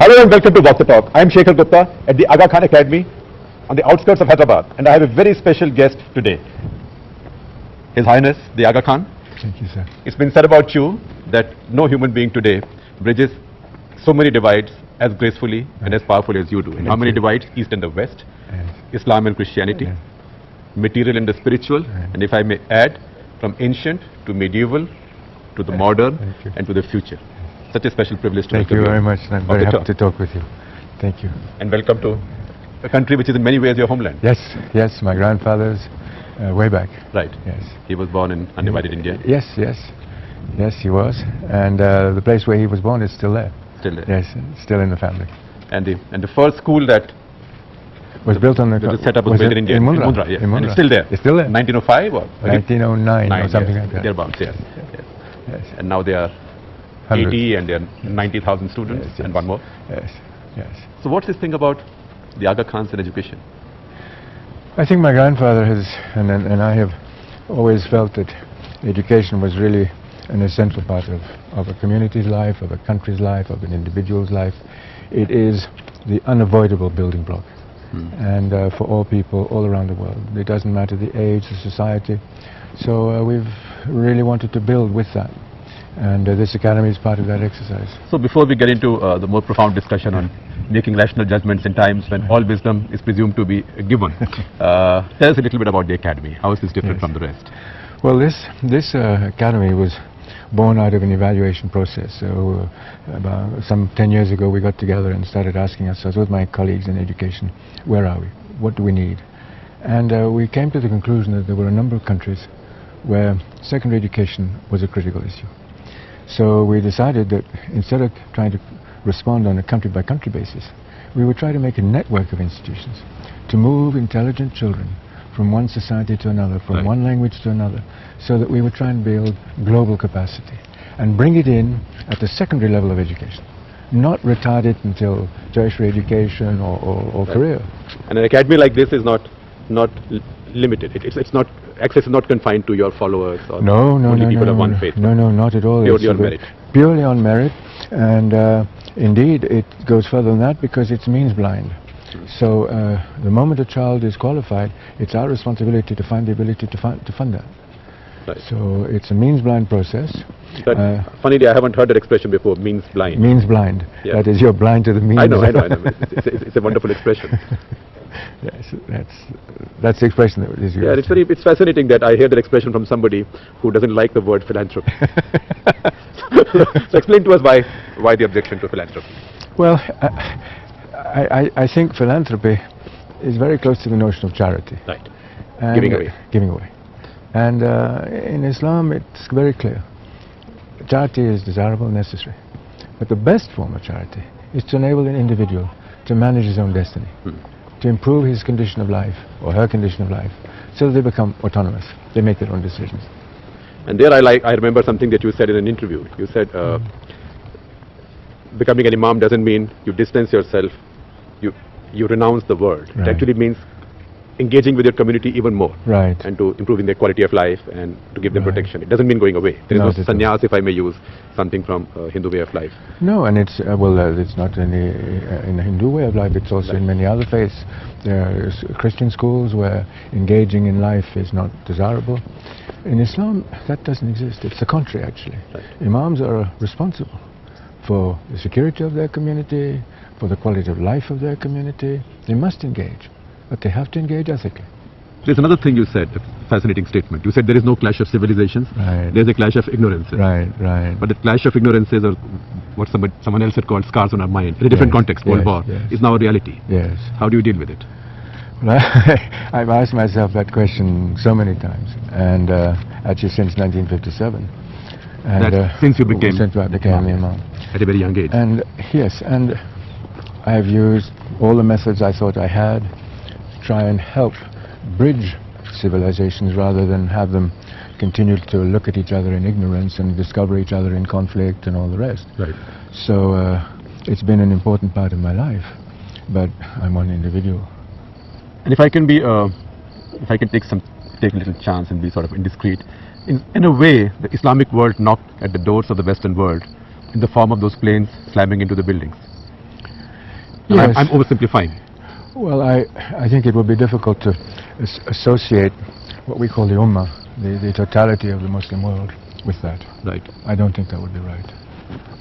Hello and welcome to Walk the Talk. I am Shekhar Gupta at the Aga Khan Academy on the outskirts of Hyderabad, and I have a very special guest today. His Highness, the Aga Khan. Thank you, sir. It's been said about you that no human being today bridges so many divides as gracefully and as powerfully as you do. And how many divides? East and the West, Islam and Christianity, material and the spiritual, and if I may add, from ancient to medieval to the modern and to the future. Such a special privilege to Thank you very much, and I'm very happy to talk with you. Thank you. And welcome to a country which is in many ways your homeland. Yes, yes, my grandfather's way back. Right. Yes. He was born in undivided India. Yes, yes. Yes, he was. And the place where he was born is still there. Still there. Yes, still in the family. And the first school that was built on the setup was built in India. In Mundra. Yes. In Mundra. And it's still there. It's still there. 1905 or 1909 or something like that. Thereabouts, yes. Yes. And now they are 80 and there are 90,000 students and one more. Yes, yes. So what's this thing about the Aga Khans and education? I think my grandfather has, and I have always felt that education was really an essential part of a community's life, of a country's life, of an individual's life. It is the unavoidable building block. And for all people all around the world. It doesn't matter the age, the society. So we've really wanted to build with that. And this academy is part of that exercise. So before we get into the more profound discussion on making rational judgments in times when all wisdom is presumed to be given, tell us a little bit about the academy. How is this different from the rest? Well, this academy was born out of an evaluation process. So about some 10 years ago we got together and started asking ourselves with my colleagues in education, where are we? What do we need? And we came to the conclusion that there were a number of countries where secondary education was a critical issue. So we decided that instead of trying to respond on a country-by-country basis, we would try to make a network of institutions to move intelligent children from one society to another, from one language to another, so that we would try and build global capacity and bring it in at the secondary level of education, not retard it until tertiary education or career. And an academy like this is not limited. It's not, access is not confined to your followers or only people of one faith. No, not at all. Purely on merit. Purely on merit, and indeed it goes further than that because it's means blind. So the moment a child is qualified, it's our responsibility to find the ability to fund that. Right. So it's a means blind process. Funny, I haven't heard that expression before, means blind. Means blind. Yeah. That is, you're blind to the means. I know. It's a wonderful expression. Yes, that's the expression that is used. Yeah, it's fascinating that I hear that expression from somebody who doesn't like the word philanthropy. So explain to us why the objection to philanthropy. Well, I think philanthropy is very close to the notion of charity. Right. And giving away. And in Islam it's very clear. Charity is desirable and necessary. But the best form of charity is to enable an individual to manage his own destiny. To improve his condition of life or her condition of life so that they become autonomous. They make their own decisions. And there I remember something that you said in an interview. You said becoming an imam doesn't mean you distance yourself, you renounce the world. Right. It actually means engaging with your community even more. Right. And to improving their quality of life and to give them protection. It doesn't mean going away. There is no sannyas, if I may use something from Hindu way of life. No, and it's it's not in the Hindu way of life, it's also in many other faiths. There are Christian schools where engaging in life is not desirable. In Islam, that doesn't exist. It's the contrary, actually. Right. Imams are responsible for the security of their community, for the quality of life of their community. They must engage, but they have to engage ethically. There's another thing you said, a fascinating statement. You said there is no clash of civilizations. Right. There's a clash of ignorances. Right. But the clash of ignorances, or what someone else had called scars on our mind, in a different context, World War, is now a reality. Yes. How do you deal with it? Well, I've asked myself that question so many times, and actually since 1957. And since you became imam. At a very young age. And yes, and I've used all the methods I thought I had to try and help bridge civilizations rather than have them continue to look at each other in ignorance and discover each other in conflict and all the rest. Right. So it's been an important part of my life, but I'm one individual. And if I can take a little chance and be sort of indiscreet, in a way, the Islamic world knocked at the doors of the Western world in the form of those planes slamming into the buildings. Yes. I'm oversimplifying. Well, I think it would be difficult to associate what we call the Ummah, the totality of the Muslim world, with that. Right. I don't think that would be right.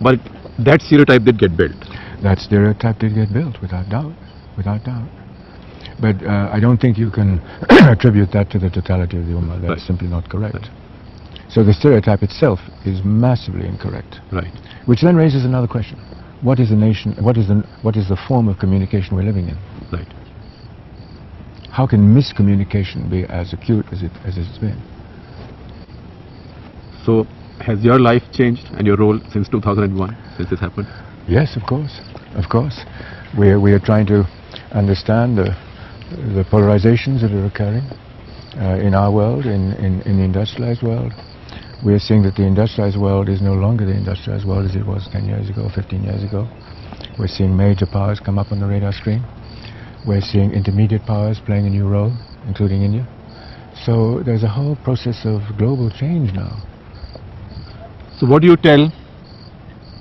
But that stereotype did get built. That stereotype did get built, without doubt, without doubt. But I don't think you can attribute that to the totality of the Ummah. That's Right. simply not correct. Right. So the stereotype itself is massively incorrect. Right. Which then raises another question. What is the nation, what is the form of communication we're living in? Right. How can miscommunication be as acute as it's been? So, has your life changed and your role since 2001, since this happened? Yes, of course, of course. We are trying to understand the polarizations that are occurring in our world, in the industrialized world. We are seeing that the industrialized world is no longer the industrialized world as it was 10 years ago, 15 years ago. We're seeing major powers come up on the radar screen. We're seeing intermediate powers playing a new role, including India. So there's a whole process of global change now. So what do you tell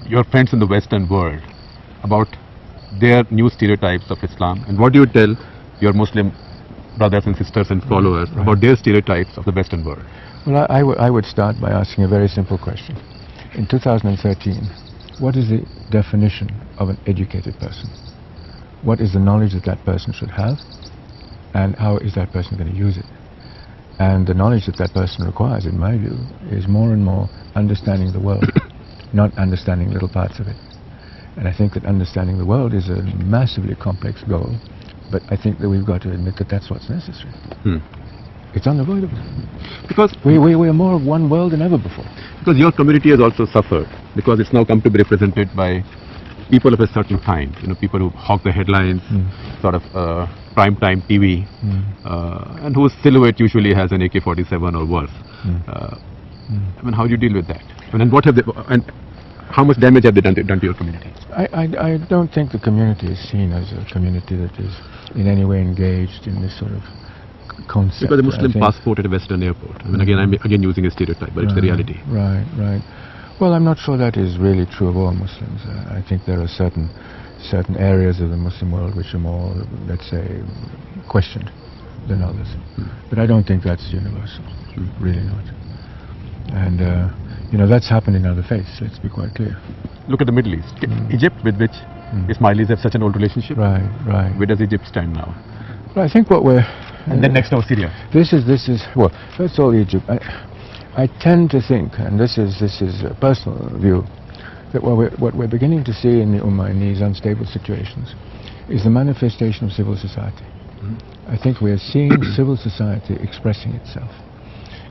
your friends in the Western world about their new stereotypes of Islam, and what do you tell your Muslim brothers and sisters and followers about their stereotypes of the Western world? Well, I would start by asking a very simple question. In 2013, what is the definition of an educated person? What is the knowledge that that person should have, and how is that person going to use it? And the knowledge that that person requires, in my view, is more and more understanding the world, not understanding little parts of it. And I think that understanding the world is a massively complex goal, but I think that we've got to admit that that's what's necessary. It's unavoidable. Because we are more of one world than ever before. Because your community has also suffered, because it's now come to be represented by people of a certain kind, people who hawk the headlines, sort of prime time TV, and whose silhouette usually has an AK-47 or worse. I mean, how do you deal with that? And what have they, and how much damage have they done to your community? I don't think the community is seen as a community that is in any way engaged in this sort of concept. Because a Muslim passport at a Western airport. I mean, again, I'm again using a stereotype, but it's the reality. Right. Well, I'm not sure that is really true of all Muslims. I think there are certain areas of the Muslim world which are more, let's say, questioned than others. But I don't think that's universal. Really not. And that's happened in other faiths. Let's be quite clear. Look at the Middle East. Egypt, with which Ismailis have such an old relationship. Right. Where does Egypt stand now? Well, I think what we're... And then next door, Syria. This is well, first of all, Egypt. I tend to think, and this is a personal view, that what we're beginning to see in the Ummah in these unstable situations is the manifestation of civil society. I think we are seeing civil society expressing itself.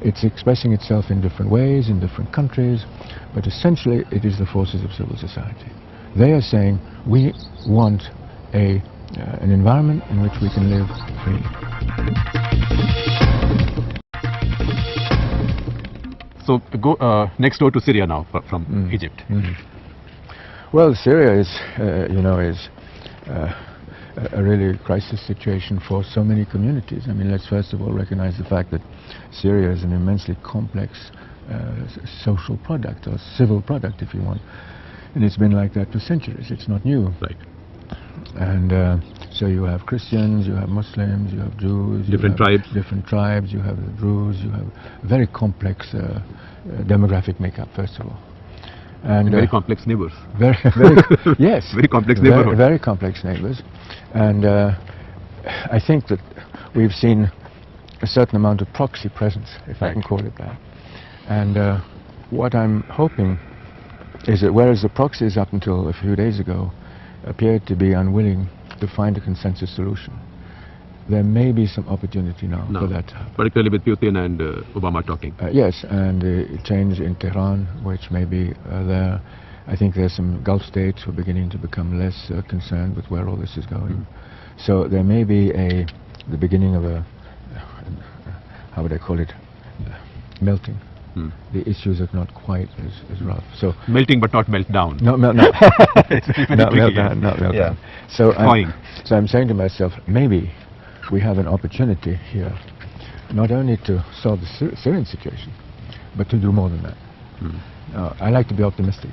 It's expressing itself in different ways, in different countries, but essentially it is the forces of civil society. They are saying, we want an environment in which we can live freely. So go next door to Syria now from Egypt. Well, Syria is a really crisis situation for so many communities. I mean, let's first of all recognize the fact that Syria is an immensely complex social product, or civil product, if you want. And it's been like that for centuries. It's not new. Right. And so you have Christians, you have Muslims, you have Jews, different tribes, you have the Druze, you have a very complex demographic makeup, first of all. And very complex neighbors. Yes. Very complex neighborhood. Very complex neighbors. And I think that we've seen a certain amount of proxy presence, if I can call it that. And what I'm hoping is that whereas the proxies up until a few days ago appeared to be unwilling to find a consensus solution, there may be some opportunity now for that to happen. Particularly with Putin and Obama talking. Yes, and the change in Tehran, which may be there. I think there's some Gulf states who are beginning to become less concerned with where all this is going. So there may be the beginning of a, how would I call it, melting. The issues are not quite as rough. So melting but not melt down. No. It's very not tricky, melt down. Yeah. So I'm saying to myself, maybe we have an opportunity here, not only to solve the Syrian situation, but to do more than that. I like to be optimistic.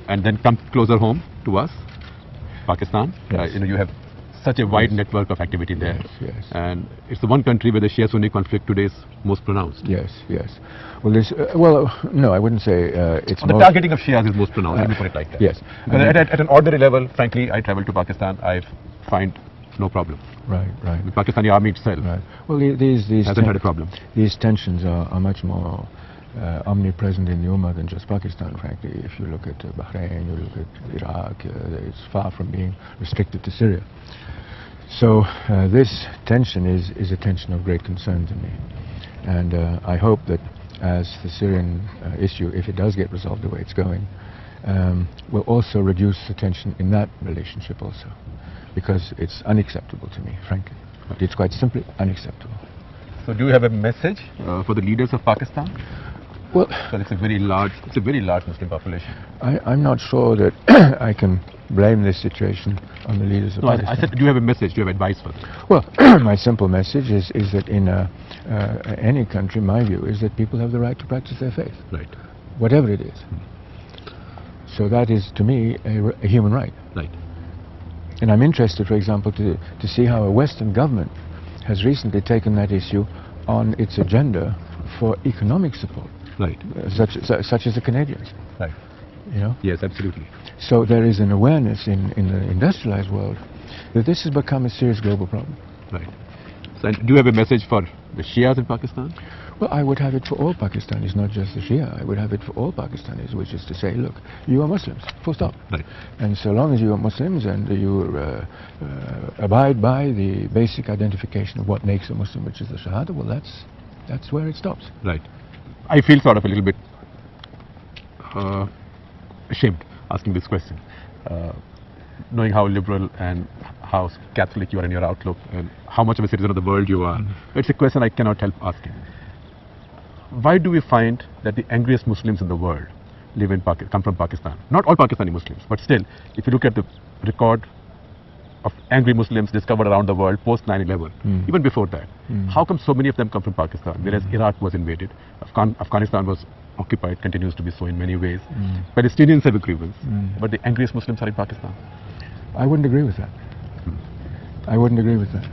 And then come closer home to us? Pakistan. Yes. You have such a wide network of activity there. Yes, yes. And it's the one country where the Shia-Sunni conflict today is most pronounced. Yes, yes. Well, no, I wouldn't say it's The targeting of Shias is most pronounced, let me put it like that. Yes. Because at an ordinary level, frankly, I travel to Pakistan, I find no problem. Right, right. The Pakistani army itself Right. Well, these hasn't had a problem. These tensions are much more omnipresent in the Ummah than just Pakistan, frankly. If you look at Bahrain, you look at Iraq, it's far from being restricted to Syria. So this tension is a tension of great concern to me. And I hope that as the Syrian issue, if it does get resolved the way it's going, will also reduce the tension in that relationship also. Because it's unacceptable to me, frankly. It's quite simply unacceptable. So do you have a message for the leaders of Pakistan? Well, Because it's a very large Muslim population. I'm not sure that I can blame this situation on the leaders of No, Pakistan. I said, do you have a message, do you have advice for them? Well, my simple message is that in any country, my view is that people have the right to practice their faith, Right, whatever it is. So that is, to me, a human right. right. And I'm interested, for example, to see how a Western government has recently taken that issue on its agenda for economic support, Right, such as the Canadians. right. You know. Yes, absolutely. So there is an awareness in the industrialized world that this has become a serious global problem. Right. So, and do you have a message for the Shias in Pakistan? Well, I would have it for all Pakistanis, not just the Shia. I would have it for all Pakistanis, which is to say, look, you are Muslims, full stop. Right. And so long as you are Muslims and you abide by the basic identification of what makes a Muslim, which is the Shahada, well, that's where it stops. Right. I feel sort of a little bit ashamed asking this question, knowing how liberal and how Catholic you are in your outlook and how much of a citizen of the world you are. It's a question I cannot help asking. Why do we find that the angriest Muslims in the world come from Pakistan? Not all Pakistani Muslims, but still, if you look at the record of angry Muslims discovered around the world post 9/11, even before that, how come so many of them come from Pakistan, whereas Iraq was invaded, Afghanistan was occupied, continues to be so in many ways. Palestinians have a grievance, but the angriest Muslims are in Pakistan. I wouldn't agree with that. I wouldn't agree with that.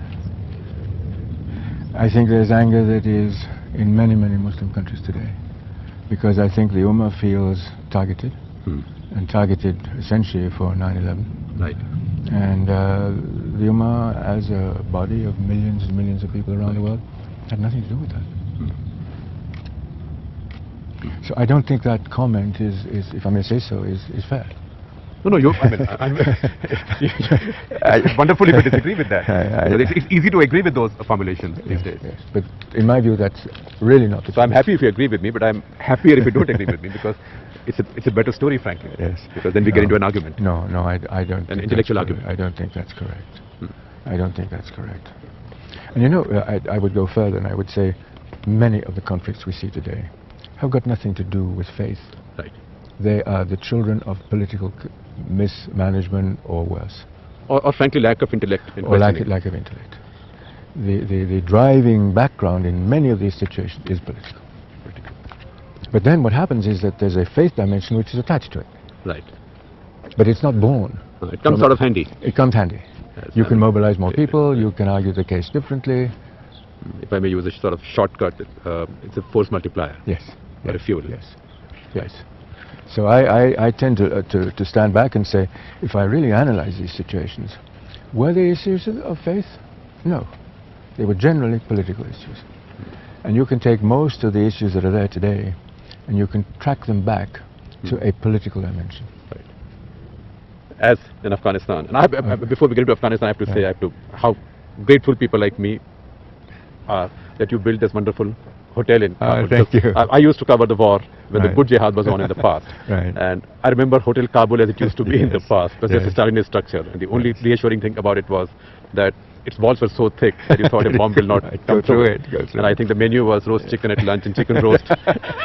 I think there's anger that is in many, many Muslim countries today, because I think the Ummah feels targeted, and targeted essentially for 9/11. Right. And the Ummah, as a body of millions and millions of people around the world, had nothing to do with that. So I don't think that comment is, if I may say so, is fair. No, it's wonderful if you disagree with that. It's easy to agree with those formulations these days. Yes, but in my view, that's really not the case. So I'm happy if you agree with me, but I'm happier if you don't agree with me, because it's a better story, frankly. Yes. Because then we get into an argument. No, I don't. An intellectual argument. I don't think that's correct. I don't think that's correct. And you know, I would go further, and I would say many of the conflicts we see today have got nothing to do with faith. Right. They are the children of political mismanagement or worse. Or frankly, lack of intellect. Or lack of intellect. The driving background in many of these situations is political. But then what happens is that there's a faith dimension which is attached to it. Right. But it's not born. It comes sort of handy. It comes handy. Yes, You can mobilize more people, you can argue the case differently. If I may use a sort of shortcut, it's a force multiplier. Yes. Or a fuel. Yes. Yes. So I tend to stand back and say, if I really analyze these situations, were they issues of faith? No. They were generally political issues. And you can take most of the issues that are there today and you can track them back to a political dimension. Right. As in Afghanistan. And before we get into Afghanistan, I have to say how grateful people like me are that you built this wonderful hotel in Kabul. Thank you. I used to cover the war when the good jihad was on in the past. Right. And I remember Hotel Kabul as it used to be in the past, because it's a Stalinist structure. And the only reassuring thing about it was that its walls were so thick that you thought a bomb will not come through it. And I think the menu was roast chicken at lunch and chicken roast.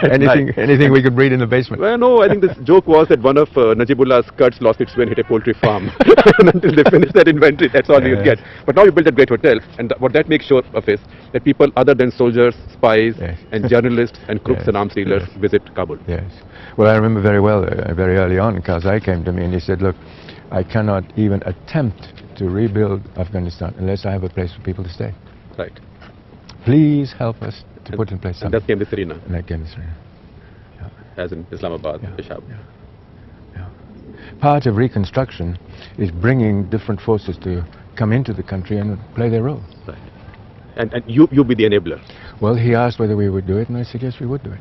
anything we could breed in the basement. Well, no, I think this joke was that one of Najibullah's cuts lost its way and hit a poultry farm. And until they finished that inventory, that's all we would get. But now you built a great hotel, and what that makes sure of is that people other than soldiers, spies, and journalists and crooks and arms dealers visit Kabul. Yes. Well, I remember very well, very early on, Karzai came to me and he said, look, I cannot even attempt to rebuild Afghanistan unless I have a place for people to stay. Right. Please help us to put in place And something. that came the Serena, And that came to Serena. as in Islamabad, Yeah. Peshawar. Part of reconstruction is bringing different forces to come into the country and play their role. Right. And you be the enabler. Well, he asked whether we would do it, and I said yes, we would do it.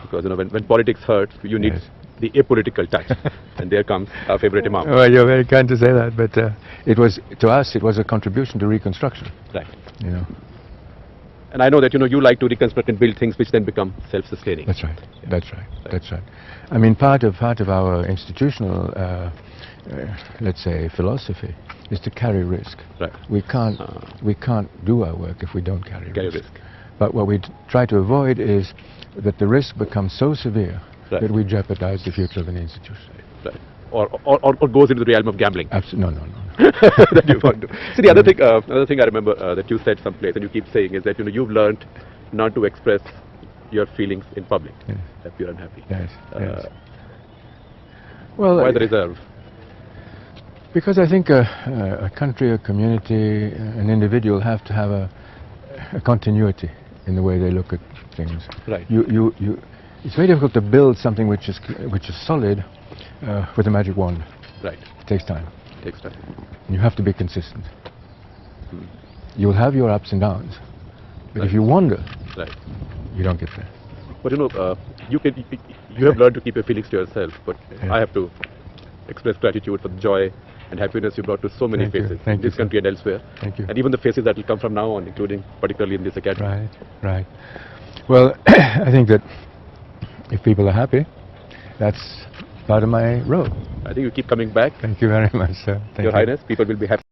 Because when politics hurts, you need Yes. the apolitical touch. And there comes our favorite imam. Well, you're very kind to say that, but it was, to us, it was a contribution to reconstruction, Right. you know. And I know that you like to reconstruct and build things which then become self-sustaining. That's right. That's right. That's right. I mean, part of our institutional, let's say, philosophy is to carry risk. Right. We can't do our work if we don't carry risk. Risk. But what we try to avoid is that the risk becomes so severe Right. that we jeopardize the future of an institution. Right. Or goes into the realm of gambling. Absolutely, no. That you want to. See, the other thing I remember that you said someplace and you keep saying is that you've learned not to express your feelings in public. Yes. That you're unhappy. Yes. Yes. Well, Why the reserve? because I think a country, a community, an individual have to have a continuity in the way they look at things. Right. It's very difficult to build something which is solid with a magic wand. Right. It takes time. Takes time. You have to be consistent. You'll have your ups and downs, but if you wander, Right. you don't get there. But you have learned to keep your feelings to yourself. But Yeah. I have to express gratitude for the joy and happiness you brought to so many Thank you. faces Thank in you, this sir. country and elsewhere. Thank you. And even the faces that will come from now on, including particularly in this academy. Right, right. Well, I think that if people are happy, that's part of my role. I think you keep coming back. Thank you very much, sir. Thank Your you. Highness, people will be happy.